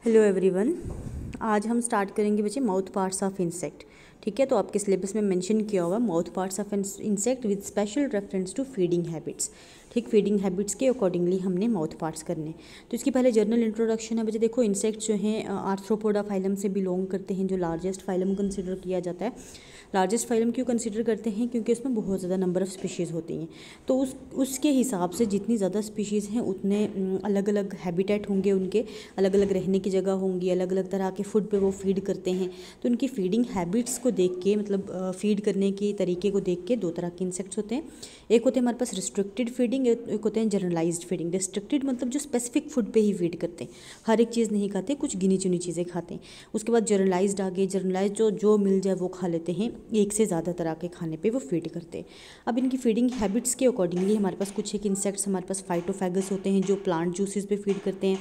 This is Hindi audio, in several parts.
Hello everyone. आज हम स्टार्ट करेंगे बच्चे माउथ पार्ट्स ऑफ इंसेक्ट। ठीक है, तो आपके सिलेबस में मेंशन किया हुआ mouth parts of insect with special reference to feeding habits. ठीक, फीडिंग हैबिट्स के अकॉर्डिंगली हमने माउथ पार्ट्स करने। तो इसकी पहले जनरल इंट्रोडक्शन है बच्चे। देखो, इंसेक्ट्स जो हैं आर्थ्रोपोडा फाइलम से बिलोंग करते हैं, जो लार्जेस्ट फाइलम कंसिडर किया जाता है। लार्जेस्ट फाइलम क्यों कंसिडर करते हैं? क्योंकि उसमें बहुत ज़्यादा नंबर ऑफ़ स्पीशीज़ होती हैं। तो उसके हिसाब से जितनी ज़्यादा स्पीशीज़ हैं उतने अलग अलग हैबिटेट होंगे, उनके अलग अलग रहने की जगह होंगी, अलग अलग तरह के फूड पे वो फीड करते हैं। तो उनकी फीडिंग हैबिट्स को देख के, मतलब फीड करने के तरीके को देख के दो तरह के इंसेक्ट्स होते हैं। एक होते हैं हमारे पास रिस्ट्रिक्टेड फीडिंग, एक होते हैं जनरलाइज्ड फीडिंग। रिस्ट्रिक्टेड मतलब जो स्पेसिफिक फूड पे ही फीड करते हैं, हर एक चीज़ नहीं खाते, कुछ गिनी चुनी चीज़ें खाते हैं। उसके बाद जनरलाइज्ड आ गए। जनरलाइज्ड जो मिल जाए वो खा लेते हैं, एक से ज़्यादा तरह के खाने पे वो फीड करते हैं। अब इनकी फीडिंग हैबिट्स के अकॉर्डिंगली हमारे पास कुछ एक इंसेक्ट्स हमारे पास फाइटोफैगस होते हैं, जो प्लांट जूसेस पे फीड करते हैं।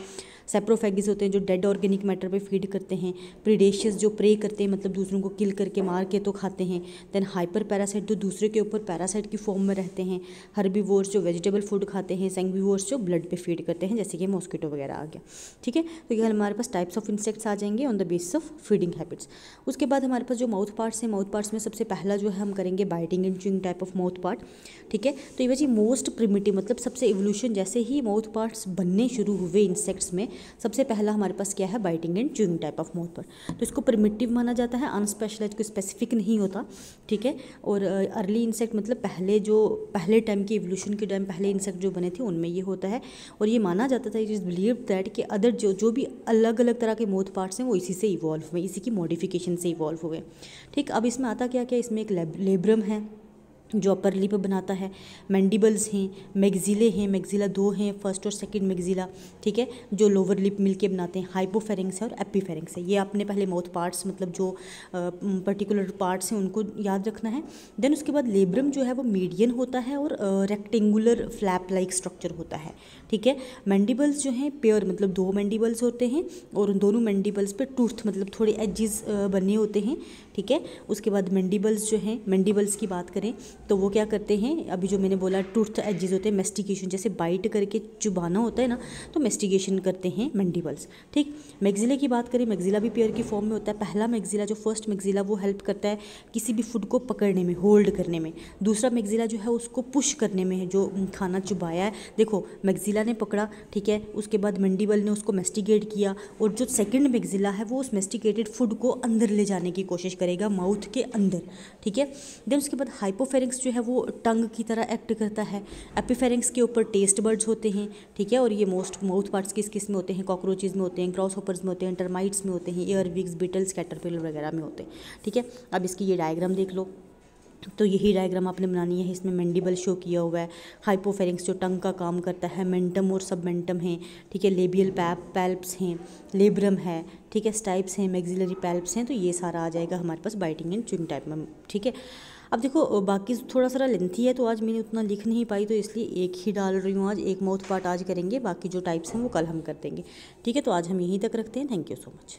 सेप्रोफैगिस होते हैं, जो डेड ऑर्गेनिक मैटर पे फीड करते हैं। प्रीडेशियस, जो प्रे करते हैं, मतलब दूसरों को किल करके मार के तो खाते हैं। देन हाइपर पैरासाइट, जो दूसरे के ऊपर पैरासाइट की फॉर्म में रहते हैं। हर्बीवोर्स, जो वेजिटेबल फूड खाते हैं। सेंग्विवोर्स, जो ब्लड पे फीड करते हैं, जैसे कि मॉस्किटो वगैरह आ गया। ठीक है, तो ये हमारे पास टाइप्स ऑफ इंसेक्ट्स आ जाएंगे on the basis of feeding habits. उसके बाद हमारे पास जो माउथ पार्ट्स हैं, माउथ पार्ट्स में सबसे पहला जो है हम करेंगे biting and chewing type of mouth part. ठीक है, तो ये जी मोस्ट प्रिमिटिव, मतलब सबसे इवोल्यूशन जैसे ही माउथ पार्ट्स बनने शुरू हुए इंसेक्ट्स में, सबसे पहला हमारे पास क्या है? Biting and chewing type of mouth part. तो इसको प्रिमिटिव माना जाता है, अनस्पेशलाइज, कोई स्पेसिफिक नहीं होता। ठीक है, और अर्ली इंसेक्ट मतलब पहले टाइम के इवोल्यूशन के टाइम पहले इंसेक्ट जो बने थे उनमें ये होता है। और ये माना जाता था, इट इज़ बिलीव दैट कि अदर जो भी अलग अलग तरह के माउथ पार्ट्स हैं वो इसी से इवॉल्व हुए, इसी की मॉडिफिकेशन से इवॉल्व हुए। ठीक, अब इसमें आता क्या क्या? इसमें एक लेब्रम है जो अपर लिप बनाता है, मैंडिबल्स हैं, मैग्जिले हैं, मैग्जिला दो हैं, फर्स्ट और सेकंड मैग्जिला। ठीक है, जो लोअर लिप मिलके बनाते हैं। हाइपोफेरिंग्स है और एपिफेरिंग्स है। ये आपने पहले माउथ पार्ट्स, मतलब जो पर्टिकुलर पार्ट्स हैं उनको याद रखना है। देन उसके बाद लेब्रम जो है वो मीडियन होता है और रेक्टेंगुलर फ्लैप लाइक स्ट्रक्चर होता है। ठीक है, मैंडिबल्स जो हैं पेयर, मतलब दो मैंडिबल्स होते हैं और उन दोनों मैंडिबल्स पे टूथ, मतलब थोड़े एजेस बने होते हैं। ठीक है, उसके बाद मैंडिबल्स जो हैं, मैंडिबल्स की बात करें तो वो क्या करते हैं? अभी जो मैंने बोला टूथ एजेस होते हैं, मेस्टिकेशन, जैसे बाइट करके चुबाना होता है ना, तो मेस्टिकेशन करते हैं मैंडिबल्स। ठीक, मैग्जिले की बात करें, मैग्जिला भी पेयर की फॉर्म में होता है। पहला मैग्जिला, जो फर्स्ट मैग्जिला, वो हेल्प करता है किसी भी फूड को पकड़ने में, होल्ड करने में। दूसरा मैग्जिला जो है उसको पुश करने में है, जो खाना चुबाया है। देखो, मैग्जिला ने पकड़ा, ठीक है, उसके बाद मैंडिबल ने उसको मेस्टिकेट किया, और जो सेकंड मैग्जिला है वो उस मेस्टिकेटेड फूड को अंदर ले जाने की कोशिश करेगा, माउथ के अंदर। ठीक है, देन उसके बाद हाइपोफेरिंग्स जो है वो टंग की तरह एक्ट करता है। एपिफेरिंग्स के ऊपर टेस्ट बर्ड्स होते हैं। ठीक है, और ये मोस्ट माउथ पार्ट्स किस में होते हैं? कॉकरोचेज में होते हैं, ग्रॉस हॉपर्स में होते हैं, टर्माइट्स में होते हैं, एयरविग्स, बीटल्स, कैटरपिलर वगैरह में होते हैं। ठीक है, अब इसकी ये डायग्राम देख लो। तो यही डायग्राम आपने बनानी है। इसमें मैंडिबल शो किया हुआ है, हाइपोफेरिंग्स जो टंग का काम करता है, मेंटम और सबमेंटम है। ठीक है, लेबियल पैल्प्स हैं, लेब्रम है। ठीक है, स्टाइप्स हैं, मैग्जिलरी पैल्प्स हैं। तो ये सारा आ जाएगा हमारे पास बाइटिंग एंड च्यूइंग टाइप में। ठीक है, अब देखो बाकी थोड़ा सा लेंथी है तो आज मैंने उतना लिख नहीं पाई, तो इसलिए एक ही डाल रही हूँ आज। एक माउथ पार्ट आज करेंगे, बाकी जो टाइप्स हैं वो कल हम कर देंगे। ठीक है, तो आज हम यहीं तक रखते हैं। Thank you so much.